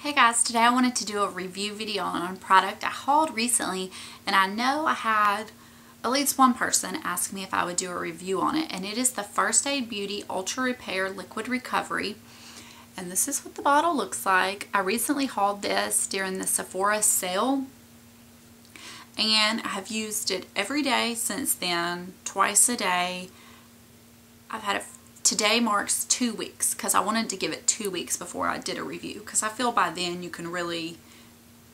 Hey guys, today I wanted to do a review video on a product I hauled recently, and I know I had at least one person ask me if I would do a review on it, and it is the First Aid Beauty Ultra Repair Liquid Recovery. And this is what the bottle looks like. I recently hauled this during the Sephora sale, and I have used it every day since then, twice a day. I've had it. Today marks 2 weeks because I wanted to give it 2 weeks before I did a review, because I feel by then you can really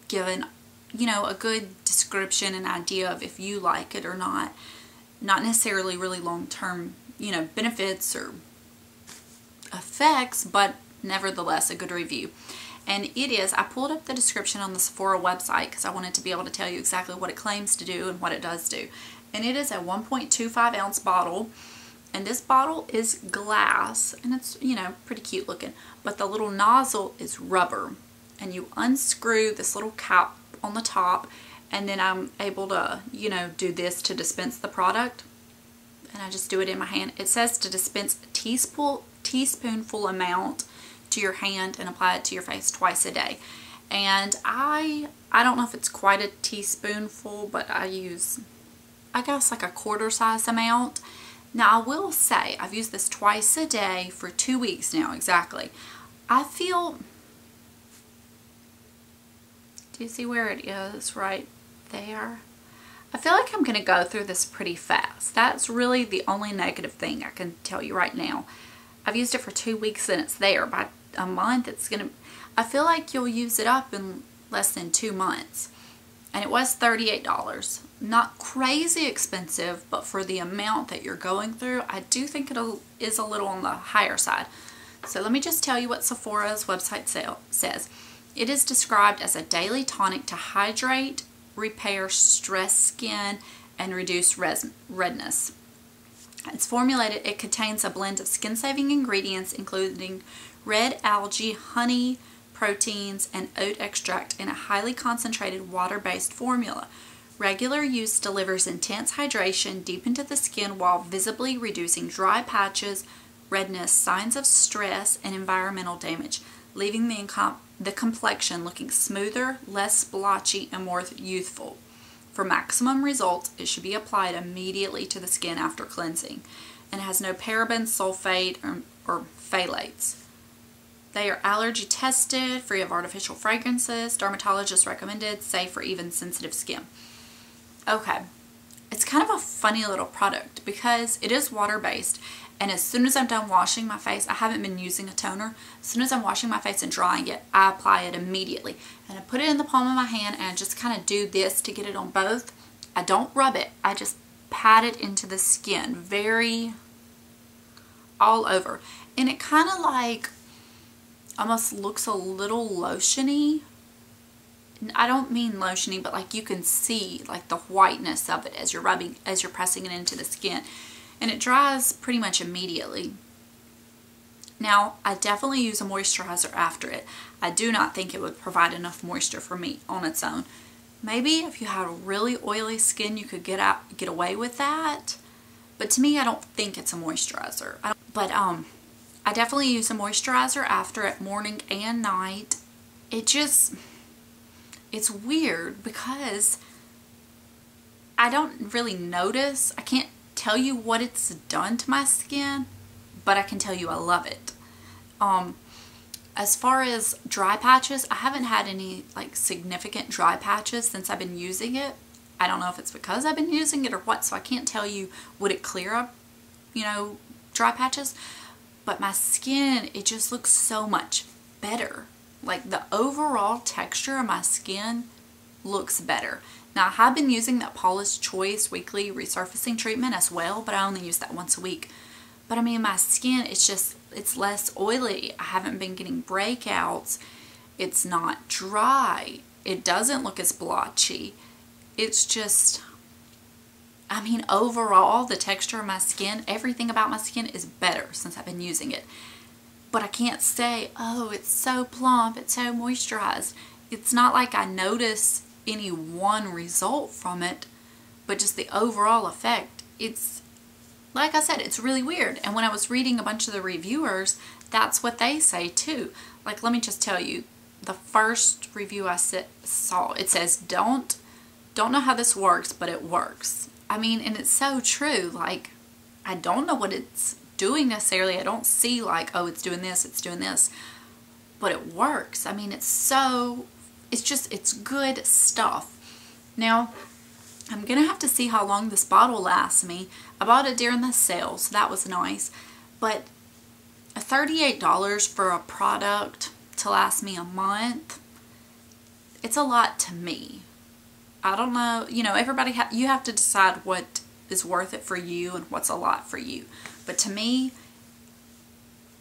give a good description and idea of if you like it or not. Not necessarily really long-term, benefits or effects, but nevertheless a good review. And it is, I pulled up the description on the Sephora website because I wanted to be able to tell you exactly what it claims to do and what it does do. And it is a 1.25 ounce bottle. And this bottle is glass, and it's, pretty cute looking. But the little nozzle is rubber. And you unscrew this little cap on the top, and then I'm able to, do this to dispense the product. And I just do it in my hand. It says to dispense a teaspoonful amount to your hand and apply it to your face twice a day. And I don't know if it's quite a teaspoonful, but I use, I guess, like a quarter size amount. Now I will say, I've used this twice a day for 2 weeks now exactly. I feel, do you see where it is right there? I feel like I'm going to go through this pretty fast. That's really the only negative thing I can tell you right now. I've used it for 2 weeks and it's there. By a month it's going to, I feel like you'll use it up in less than 2 months. And it was $38. Not crazy expensive, but for the amount that you're going through, I do think it is a little on the higher side. So let me just tell you what Sephora's website says. It is described as a daily tonic to hydrate, repair stressed skin, and reduce redness. It's formulated, it contains a blend of skin-saving ingredients including red algae, honey, proteins, and oat extract in a highly concentrated water-based formula. Regular use delivers intense hydration deep into the skin while visibly reducing dry patches, redness, signs of stress, and environmental damage, leaving the complexion looking smoother, less blotchy, and more youthful. For maximum results, it should be applied immediately to the skin after cleansing, and has no parabens, sulfate, or phthalates. They are allergy tested, free of artificial fragrances, dermatologist recommended, safe for even sensitive skin. Okay, it's kind of a funny little product because it is water-based, and as soon as I'm done washing my face, I haven't been using a toner, as soon as I'm washing my face and drying it, I apply it immediately. And I put it in the palm of my hand and I just kind of do this to get it on both. I don't rub it, I just pat it into the skin, very all over. And it kind of like almost looks a little lotiony. I don't mean lotiony, but like you can see like the whiteness of it as you're rubbing, as you're pressing it into the skin. And it dries pretty much immediately. Now, I definitely use a moisturizer after it. I do not think it would provide enough moisture for me on its own. Maybe if you had a really oily skin, you could get away with that. But to me, I don't think it's a moisturizer. I definitely use a moisturizer after it, morning and night. It's weird because I don't really notice. I can't tell you what it's done to my skin, but I can tell you I love it. As far as dry patches, I haven't had any like significant dry patches since I've been using it. I don't know if it's because I've been using it or what, so I can't tell you would it clear up, dry patches. But my skin, it just looks so much better. Like the overall texture of my skin looks better. Now I have been using that Paula's Choice weekly resurfacing treatment as well, but I only use that once a week. But I mean, my skin, it's less oily. I haven't been getting breakouts. It's not dry. It doesn't look as blotchy. It's just, I mean, overall, the texture of my skin, everything about my skin is better since I've been using it. But I can't say, oh, it's so plump, it's so moisturized. It's not like I notice any one result from it, but just the overall effect. It's, like I said, it's really weird. And when I was reading a bunch of the reviewers, that's what they say too. Like, let me just tell you, the first review I saw, it says, don't know how this works, but it works. I mean, and it's so true. Like, I don't know what it's doing necessarily. I don't see like, oh, it's doing this, but it works. I mean, it's good stuff. Now, I'm gonna have to see how long this bottle lasts me. I bought it during the sale, so that was nice. But $38 for a product to last me a month, it's a lot to me. I don't know, you know, everybody, you have to decide what is worth it for you and what's a lot for you. But to me,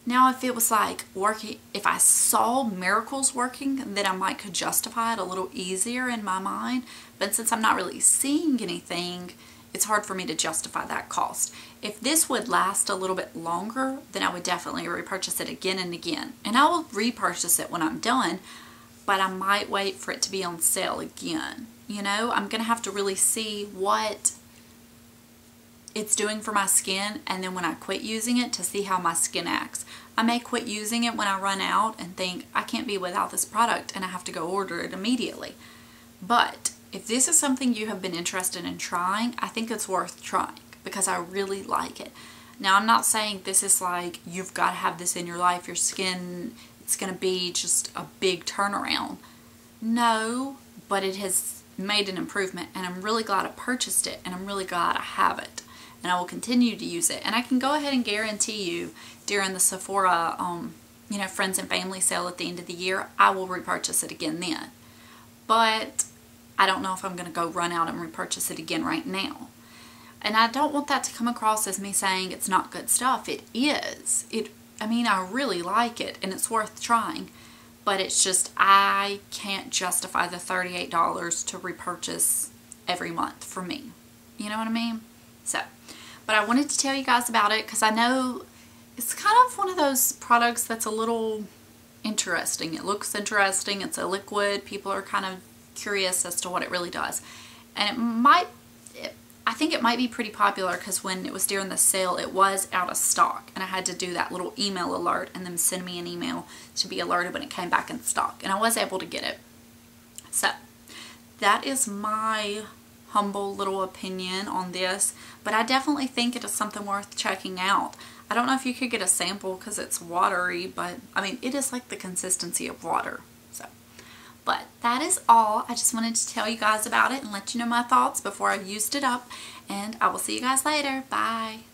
now if it was like working, if I saw miracles working, then I might could justify it a little easier in my mind. But since I'm not really seeing anything, it's hard for me to justify that cost. If this would last a little bit longer, then I would definitely repurchase it again and again. And I will repurchase it when I'm done, but I might wait for it to be on sale again. You know, I'm going to have to really see what it's doing for my skin, and then when I quit using it, to see how my skin acts. I may quit using it when I run out and think I can't be without this product and I have to go order it immediately. But if this is something you have been interested in trying, I think it's worth trying because I really like it. Now, I'm not saying this is like you've got to have this in your life, your skin, it's going to be just a big turnaround. No, but it has made an improvement, and I'm really glad I purchased it, and I'm really glad I have it. And I will continue to use it. And I can go ahead and guarantee you during the Sephora, you know, friends and family sale at the end of the year, I will repurchase it again then. But I don't know if I'm going to go run out and repurchase it again right now. And I don't want that to come across as me saying it's not good stuff. It is. I mean, I really like it, and it's worth trying. But it's just, I can't justify the $38 to repurchase every month for me. You know what I mean? So, but I wanted to tell you guys about it because I know it's kind of one of those products that's a little interesting. It looks interesting. It's a liquid. People are kind of curious as to what it really does. And I think it might be pretty popular because when it was during the sale, it was out of stock. And I had to do that little email alert and then send me an email to be alerted when it came back in stock. And I was able to get it. So, that is my humble little opinion on this, but I definitely think it is something worth checking out. I don't know if you could get a sample because it's watery, but I mean, it is like the consistency of water. So, but that is all. I just wanted to tell you guys about it and let you know my thoughts before I used it up, and I will see you guys later. Bye.